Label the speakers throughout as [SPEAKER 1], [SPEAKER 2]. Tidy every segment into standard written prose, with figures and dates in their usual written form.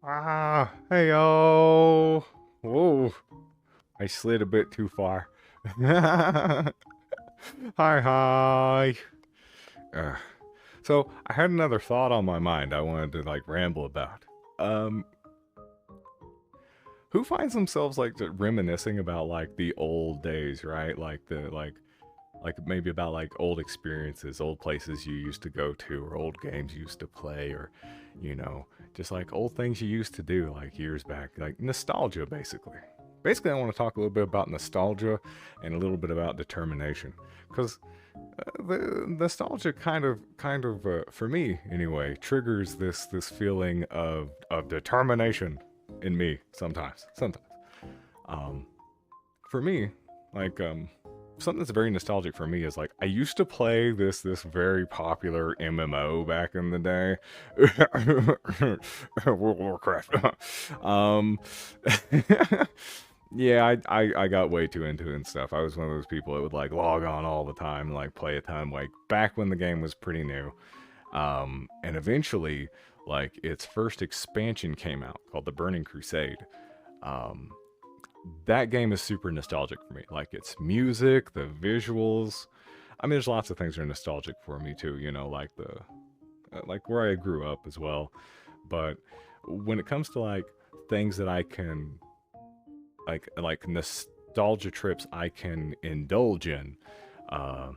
[SPEAKER 1] Heyo. Whoa, I slid a bit too far. Hi, hi. Uh, so I had another thought on my mind I wanted to like ramble about. Um, who finds themselves like reminiscing about like the old days, right? Like maybe about like old experiences, old places you used to go to, or old games you used to play, or you know, just like old things you used to do like years back, like nostalgia basically. Basically, I want to talk a little bit about nostalgia and a little bit about determination, because the nostalgia for me anyway, triggers this feeling of determination in me sometimes. Sometimes, um, for me, like something that's very nostalgic for me is like I used to play this very popular MMO back in the day, World of Warcraft. um, yeah, I got way too into it and stuff. I was one of those people that would like log on all the time and like play a ton, like back when the game was pretty new. And eventually, like its first expansion came out called the Burning Crusade. Um, that game is super nostalgic for me. Like its music, the visuals. I mean, there's lots of things that are nostalgic for me too. You know, like the like where I grew up as well. But when it comes to like things that I can like nostalgia trips I can indulge in, uh,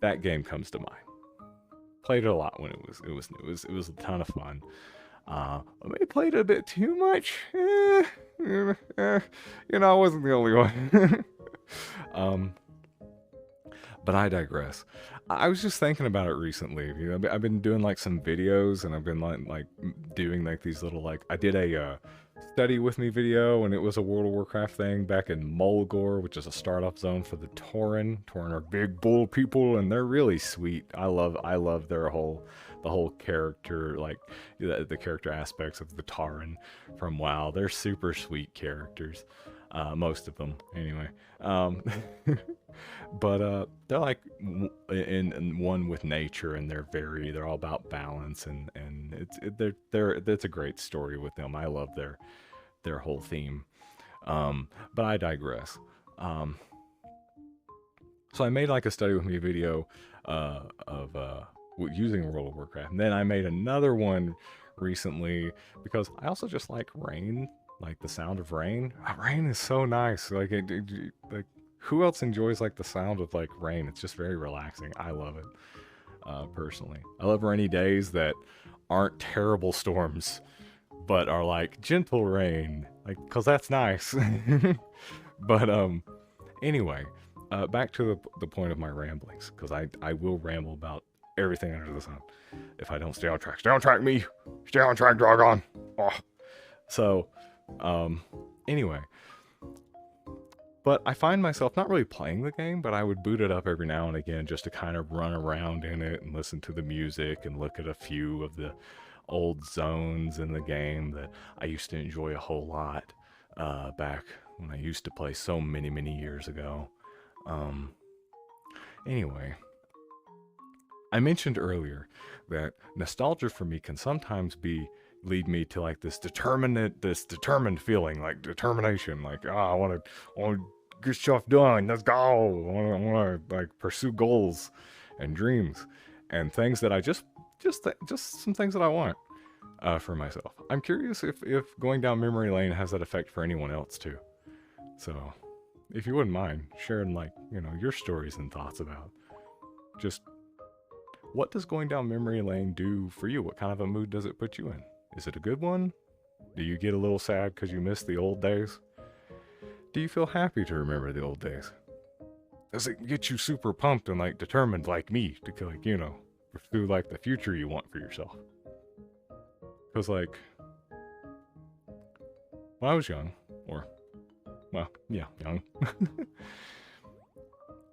[SPEAKER 1] that game comes to mind. Played it a lot when it was a ton of fun. I may have played it a bit too much. I wasn't the only one. um, but I digress. I was just thinking about it recently. I've been doing like some videos, and I've been like doing like these little like I did a study with me video, and it was a World of Warcraft thing back in Mulgore, which is a startup zone for the Tauren. Tauren are big bull people, and they're really sweet. I love the whole character, like the character aspects of the Tauren from WoW. They're super sweet characters, most of them anyway. Um, but they're like in one with nature, and they're all about balance, and it's a great story with them. I love their whole theme. But I digress. Um, so I made like a study with me video of using World of Warcraft, and then I made another one recently because I also just like rain, like the sound of rain. Rain is so nice. Like who else enjoys like the sound of like rain? It's just very relaxing. I love it personally. I love rainy days that aren't terrible storms, but are like gentle rain, like because that's nice. But anyway, back to the point of my ramblings, because I will ramble about everything under the sun if I don't stay on track. Stay on track, me. Stay on track, Dragon. Oh. So, um, anyway, but I find myself not really playing the game, but I would boot it up every now and again just to kind of run around in it and listen to the music and look at a few of the old zones in the game that I used to enjoy a whole lot back when I used to play so many years ago. Um, anyway, I mentioned earlier that nostalgia for me can sometimes lead me to like this determined feeling, like determination, like I want to get stuff done. Let's go. I want to like pursue goals and dreams and things that I just some things that I want for myself. I'm curious if going down memory lane has that effect for anyone else too. So, if you wouldn't mind sharing like your stories and thoughts about just what does going down memory lane do for you? What kind of a mood does it put you in? Is it a good one? Do you get a little sad because you miss the old days? Do you feel happy to remember the old days? Does it get you super pumped and like determined like me to like pursue like the future you want for yourself? Because like when I was young, or well, yeah, young.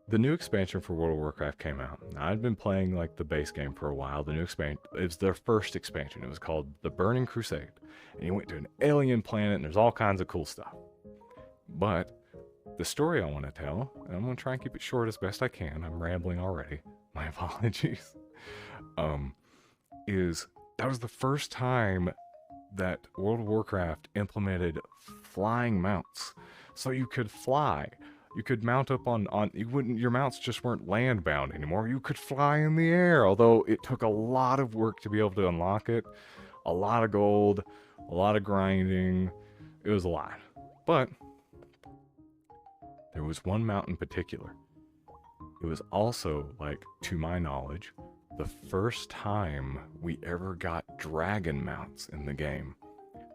[SPEAKER 1] The new expansion for World of Warcraft came out. Now, I'd been playing like the base game for a while. The new expansion, it was their first expansion. It was called the Burning Crusade. And you went to an alien planet, and there's all kinds of cool stuff. But the story I want to tell, and I'm going to try and keep it short as best I can. I'm rambling already. My apologies. Is that was the first time that World of Warcraft implemented flying mounts. So you could fly. You could mount up on you wouldn't your mounts just weren't land bound anymore. You could fly in the air, although it took a lot of work to be able to unlock it. A lot of gold, a lot of grinding. It was a lot. But there was one mount in particular. It was also, like, to my knowledge, the first time we ever got dragon mounts in the game.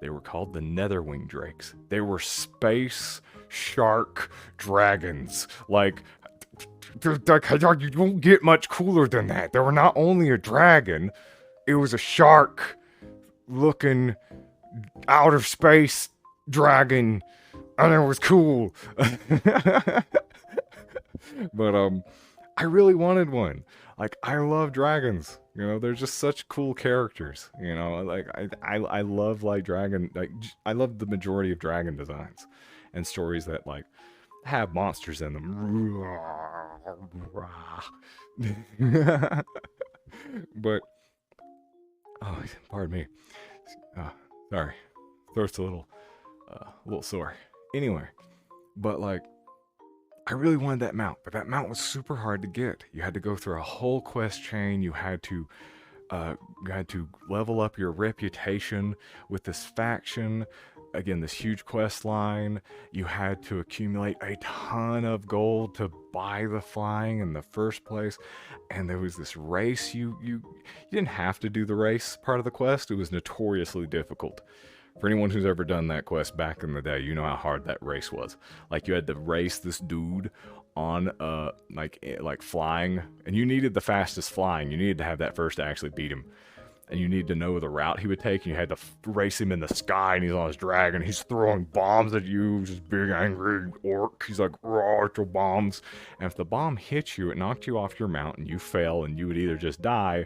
[SPEAKER 1] They were called the Netherwing Drakes. They were space shark dragons. Like, you don't get much cooler than that. They were not only a dragon, it was a shark-looking outer space dragon, and it was cool. But I really wanted one. Like, I love dragons. You know, they're just such cool characters. You know, like I love like dragon. Like I love the majority of dragon designs and stories that like have monsters in them. But oh, pardon me. Sorry, throat's a little sore. Anyway, but like. I really wanted that mount, but that mount was super hard to get. You had to go through a whole quest chain. You had to level up your reputation with this faction. Again, this huge quest line. You had to accumulate a ton of gold to buy the flying in the first place. And there was this race. You didn't have to do the race part of the quest. It was notoriously difficult. For anyone who's ever done that quest back in the day, you know how hard that race was. Like, you had to race this dude on, like flying, and you needed the fastest flying. You needed to have that first to actually beat him. And you needed to know the route he would take, and you had to race him in the sky, and he's on his dragon. He's throwing bombs at you, this big angry orc. He's like, raw, throw bombs. And if the bomb hit you, it knocked you off your mount, and you fell, and you would either just die,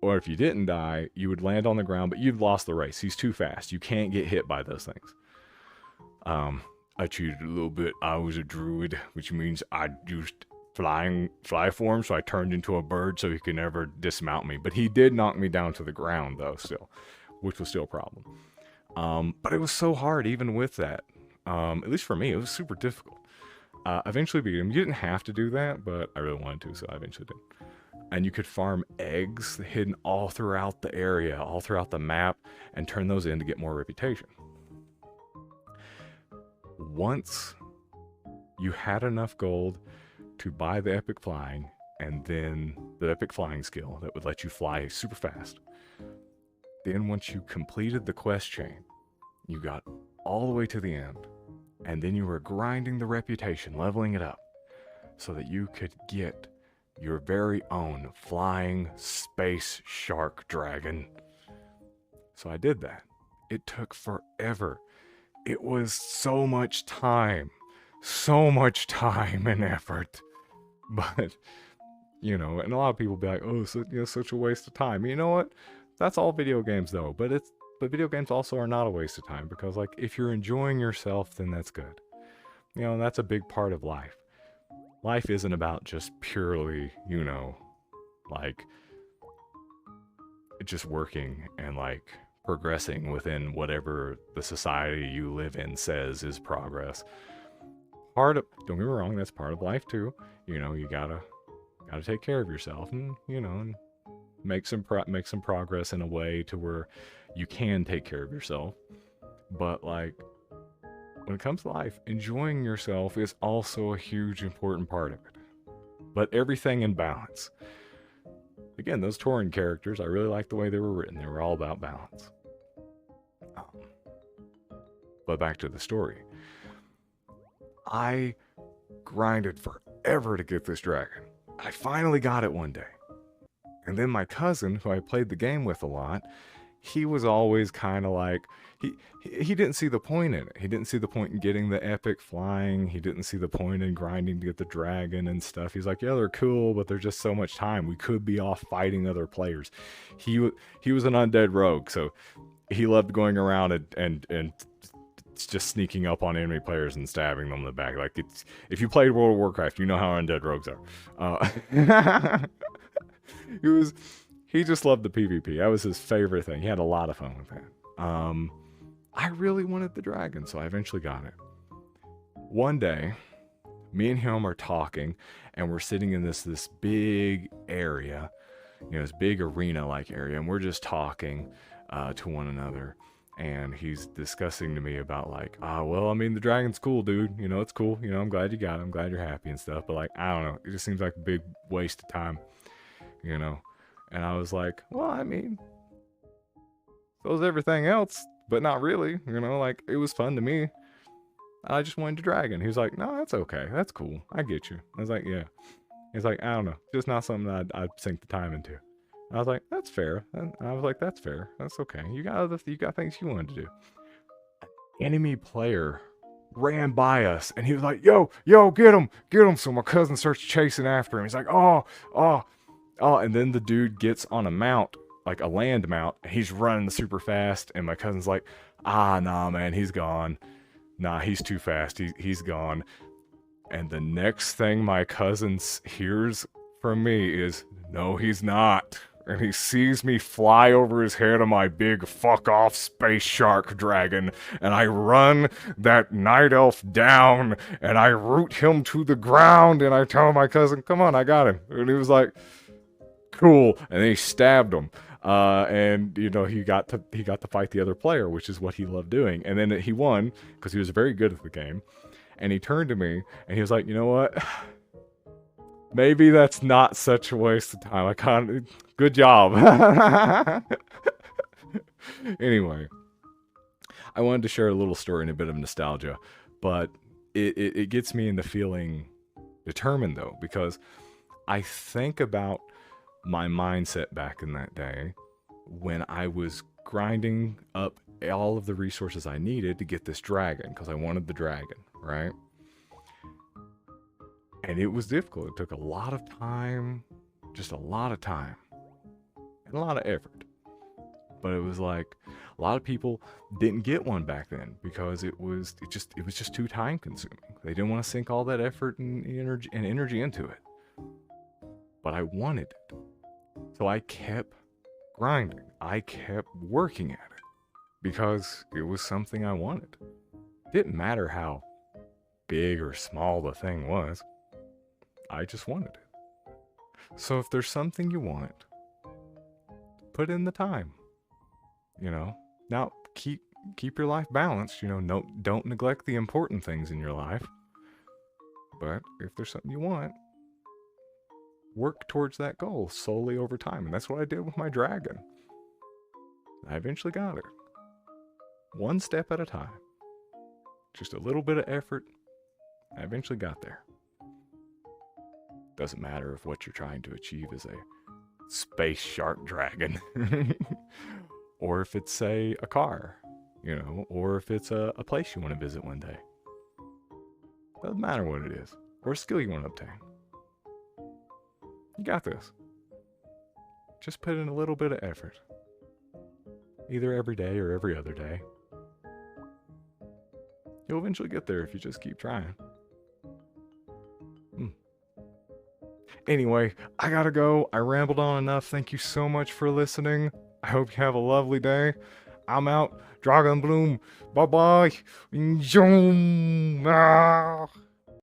[SPEAKER 1] or if you didn't die, you would land on the ground, but you'd lost the race. He's too fast. You can't get hit by those things. I cheated a little bit. I was a druid, which means I used fly form, so I turned into a bird so he could never dismount me. But he did knock me down to the ground, though, still, which was still a problem. But it was so hard, even with that. At least for me, it was super difficult. Eventually beat him. You didn't have to do that, but I really wanted to, so I eventually did. And you could farm eggs hidden all throughout the area, all throughout the map, and turn those in to get more reputation. Once you had enough gold to buy the epic flying, and then the epic flying skill that would let you fly super fast, then once you completed the quest chain, you got all the way to the end, and then you were grinding the reputation, leveling it up, so that you could get your very own flying space shark dragon. So I did that. It took forever. It was so much time and effort. But, you know, and a lot of people be like, oh, so, you know, such a waste of time. You know what? That's all video games though. But video games also are not a waste of time, because like if you're enjoying yourself, then that's good. You know, that's a big part of life. Life isn't about just purely, you know, like, just working and, like, progressing within whatever the society you live in says is progress. Don't get me wrong, that's part of life too. You know, you gotta take care of yourself, and, you know, and make some progress in a way to where you can take care of yourself. But, like, when it comes to life, enjoying yourself is also a huge, important part of it. But everything in balance. Again, those Tauren characters, I really like the way they were written. They were all about balance. But back to the story. I grinded forever to get this dragon. I finally got it one day. And then my cousin, who I played the game with a lot, he was always kind of like, he didn't see the point in it. He didn't see the point in getting the epic flying. He didn't see the point in grinding to get the dragon and stuff. He's like, yeah, they're cool, but there's just so much time. We could be off fighting other players. He was an undead rogue, so he loved going around and just sneaking up on enemy players and stabbing them in the back. Like, if you played World of Warcraft, you know how undead rogues are. He just loved the PvP. That was his favorite thing. He had a lot of fun with that. I really wanted the dragon, so I eventually got it. One day, me and him are talking, and we're sitting in this big area, this big arena like area, and we're just talking to one another. And he's discussing to me about like, well, I mean, the dragon's cool, dude. It's cool. I'm glad you got it. I'm glad you're happy and stuff. But like, I don't know. It just seems like a big waste of time, And I was like, well, I mean, so is everything else, but not really. Like it was fun to me. I just wanted a dragon. He was like, no, that's okay. That's cool. I get you. I was like, yeah. He's like, I don't know. Just not something that I'd sink the time into. I was like, that's fair. And I was like, that's fair. That's okay. You got things you wanted to do. Enemy player ran by us and he was like, yo, get him. So my cousin starts chasing after him. He's like, oh. And then the dude gets on a mount, like a land mount. He's running super fast. And my cousin's like, nah, man, he's gone. Nah, he's too fast. He's gone. And the next thing my cousin hears from me is, no, he's not. And he sees me fly over his head on my big fuck off space shark dragon. And I run that night elf down and I root him to the ground. And I tell my cousin, come on, I got him. And he was like, cool. And then he stabbed him. And he got to fight the other player, which is what he loved doing. And then he won because he was very good at the game. And he turned to me and he was like, you know what? Maybe that's not such a waste of time. Good job. Anyway, I wanted to share a little story and a bit of nostalgia, but it gets me into feeling determined though, because I think about my mindset back in that day when I was grinding up all of the resources I needed to get this dragon, because I wanted the dragon, right? And it was difficult. It took a lot of time, just a lot of time, and a lot of effort. But it was like a lot of people didn't get one back then because it was just too time consuming. They didn't want to sink all that effort and energy into it. But I wanted it. So I kept grinding. I kept working at it because it was something I wanted. It didn't matter how big or small the thing was. I just wanted it. So if there's something you want, put in the time. Now keep your life balanced. Don't neglect the important things in your life. But if there's something you want, work towards that goal slowly over time. And that's what I did with my dragon. I eventually got it. One step at a time. Just a little bit of effort. I eventually got there. Doesn't matter if what you're trying to achieve is a space shark dragon. Or if it's, say, a car. Or if it's a place you want to visit one day. Doesn't matter what it is. Or a skill you want to obtain. You got this. Just put in a little bit of effort. Either every day or every other day. You'll eventually get there if you just keep trying. Anyway, I gotta go. I rambled on enough. Thank you so much for listening. I hope you have a lovely day. I'm out. Dragon Bloom. Bye-bye.